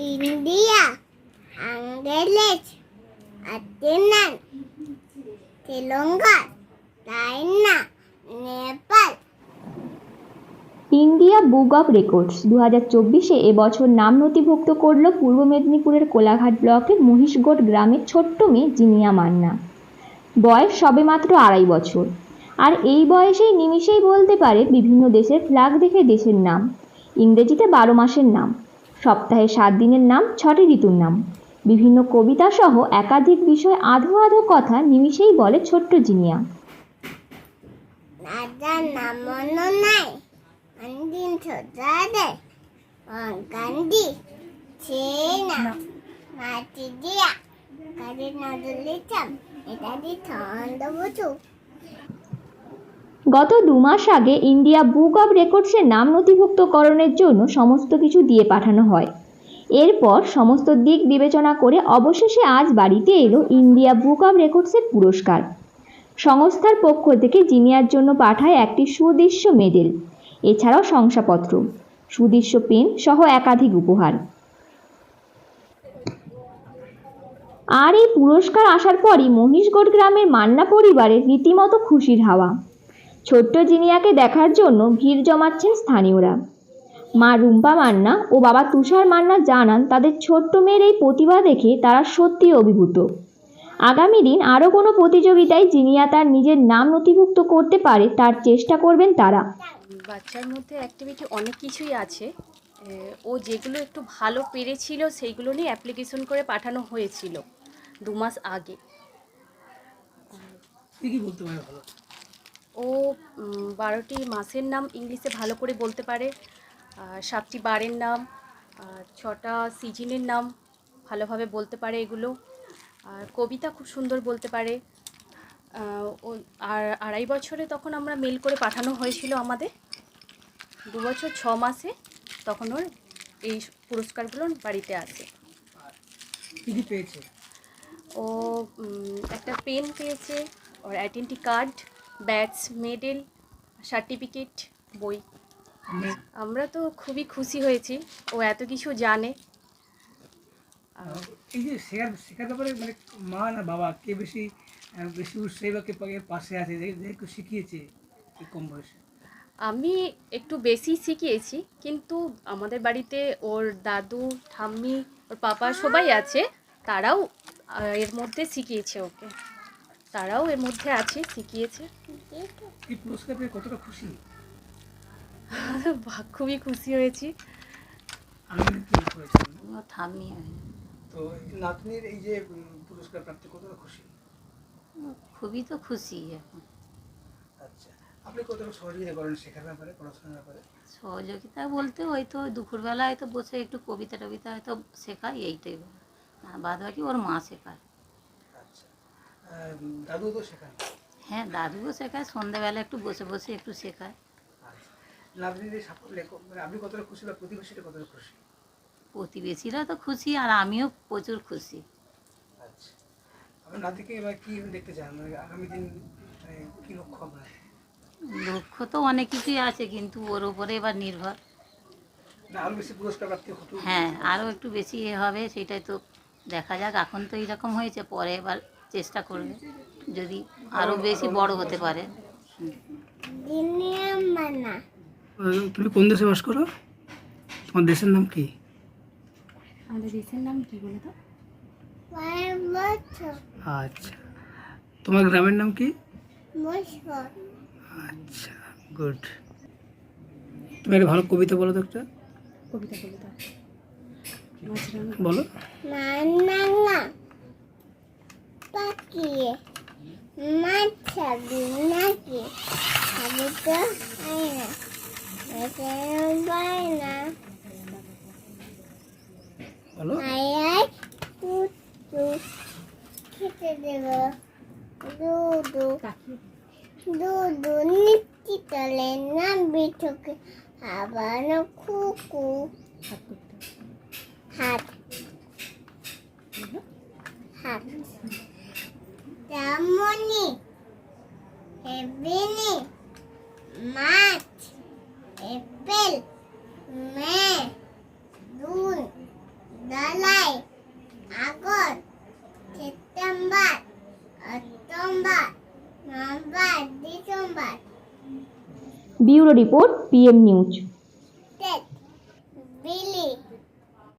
India, Bangladesh, Argentina, Sri Lanka, China, Nepal. India book of records 2024-এ এবছর নাম নথিভুক্ত করল পূর্ব মেদিনীপুরের কোলাঘাট ব্লকের মহিষগড় গ্রামের ছোট্ট মেয়ে জিনিয়া মান্না। বয়স সবেমাত্র 2.5 বছর, আর এই বয়সেই নিমিষেই বলতে পারে বিভিন্ন দেশের ফ্ল্যাগ দেখে দেশের নাম, ইংরেজিতে 12 মাসের নাম, সপ্তাহে 7 দিনের নাম, 6টি ঋতুর নাম, বিভিন্ন কবিতা সহ একাধিক বিষয় আধো আধো কথা নিমিষেই বলে ছোট্ট জিনিয়া। রাজার নাম মনে নাই, অন্দিন ছোটারে গান্ধী চেনা মাটি দিয়া কাজে নজর লিখতাম এটা দিয়ে ঠান্ডা বছু। গত 2 মাস আগে ইন্ডিয়া বুক অব রেকর্ডসের নাম নথিভুক্তকরণের জন্য সমস্ত কিছু দিয়ে পাঠানো হয়। এরপর সমস্ত দিক বিবেচনা করে অবশেষে আজ বাড়িতে এলো ইন্ডিয়া বুক অব রেকর্ডসের পুরস্কার। সংস্থার পক্ষ থেকে জিনিয়ার জন্য পাঠায় একটি সুদৃশ্য মেডেল, এছাড়াও শংসাপত্র, সুদৃশ্য পেন সহ একাধিক উপহার। আর এই পুরস্কার আসার পরই মহিষগড় গ্রামের মান্না পরিবারের রীতিমতো খুশির হাওয়া। ছোট্ট জিনিয়াকে দেখার জন্য ভিড় জমাচ্ছেন স্থানীয়রা। মা রুম্পা মান্না ও বাবা তুষার মান্না জানান তাদের ছোট্ট মেয়ের এই প্রতিভা দেখে তারা সত্যিই অভিভূত। আগামী দিন আরও কোনো প্রতিযোগিতায় জিনিয়া তার নিজের নাম নথিভুক্ত করতে পারে তার চেষ্টা করবেন তারা। বাচ্চার মধ্যে অ্যাক্টিভিটি অনেক কিছুই আছে, ও যেগুলো একটু ভালো পেরেছিল সেইগুলো নিয়ে অ্যাপ্লিকেশন করে পাঠানো হয়েছিল 2 মাস আগে। ও 12টি মাসের নাম ইংলিশে ভালো করে বলতে পারে, 7টি বারের নাম, 6টা সিজনের নাম ভালোভাবে বলতে পারে এগুলো, আর কবিতা খুব সুন্দর বলতে পারে। ও আর 2.5 বছরে তখন আমরা মেল করে পাঠানো হয়েছিল আমাদের, 2 বছর 6 মাসে তখন ওর এই পুরস্কারগুলো বাড়িতে আসে। কি পেয়েছে? ও একটা পেন পেয়েছে, ওর identity card, badge, medal, certificate, বই। আমরা তো খুবই খুশি হয়েছি, ও এত কিছু জানে। এই যে শেখার ব্যাপারে মানে মা না বাবা কে বেশি উৎসাহী বা কে পাশে আছে যে একটু শিখিয়েছে এই কম বয়সে? আমি একটু বেশি শিখিয়েছি, কিন্তু আমাদের বাড়িতে ওর দাদু, ঠাম্মি, ওর পাপা সবাই আছে, তারাও এর মধ্যে শিখিয়েছে ওকে, তারাও এর মধ্যে আছে, শিখিয়েছে। এই পুরস্কার পেয়ে কতটা খুশি? খুবই খুশি হয়েছি। ঠাম্মি তো নাতনির এই যে পুরস্কার প্রাপ্তি কতটা খুশি? খুবই তো খুশি এখন। আচ্ছা, আপনি কতটা সহযোগিতা করেন শেখার ব্যাপারে, পড়াশোনার ব্যাপারে? সহযোগিতা বলতে ওই তো দুপুরবেলা হয়তো বসে একটু কবিতা টবিতা হয়তো শেখাই, এইটাই না, বাদ বাকি ওর মা শেখায়। আচ্ছা, দাদু তো শেখান? হ্যাঁ, দাদুও শেখায়, সন্ধ্যাবেলা একটু বসে বসে একটু শেখায়। আচ্ছা, নাতনির এই সাফল্যে মানে আপনি কতটা খুশি বা প্রতিবেশীরা কতটা খুশি? প্রতিবেশীরা তো খুশি আর আমিও প্রচুর খুশি। আচ্ছা, আপনার নাতিকে এবার কি দেখতে চান, মানে আগামী দিন কি লক্ষ্য আপনার? লক্ষ্য তো অনেক কিছুই আছে, কিন্তু ওর উপরে এবার নির্ভর। না আরো বেশি পুরস্কার প্রাপ্তি হতো? হ্যাঁ, আরও একটু বেশি হবে, সেটাই তো দেখা যাক। এখন তো এইরকম হয়েছে, পরে এবার চেষ্টা করবে যদি আরও বেশি বড় হতে পারে। জিনিয়া মান্না। তুমি কোন দেশে বাস করো? তোমার দেশের নাম কি? আমাদের দেশের নাম কি বলে তো? 5 বছর। আচ্ছা, তোমার গ্রামের নাম কি? মহিষগড়। আচ্ছা, গুড। তুমি একটা ভালো কবিতা বলো তো একটা। কবিতা বলো। মান্না পাকিয়ে মাছা বিনাকি হাবিতো আয়না এখানে বাইনা বলো। আয় কুচু খেতে দেব দুধু দুধু নিচি তলে নামবি চোখে আবার কুকু হাত হাত তেমনি হেবিনি মাছ April May June July, August, September, October, November, December. Bureau report, PM news.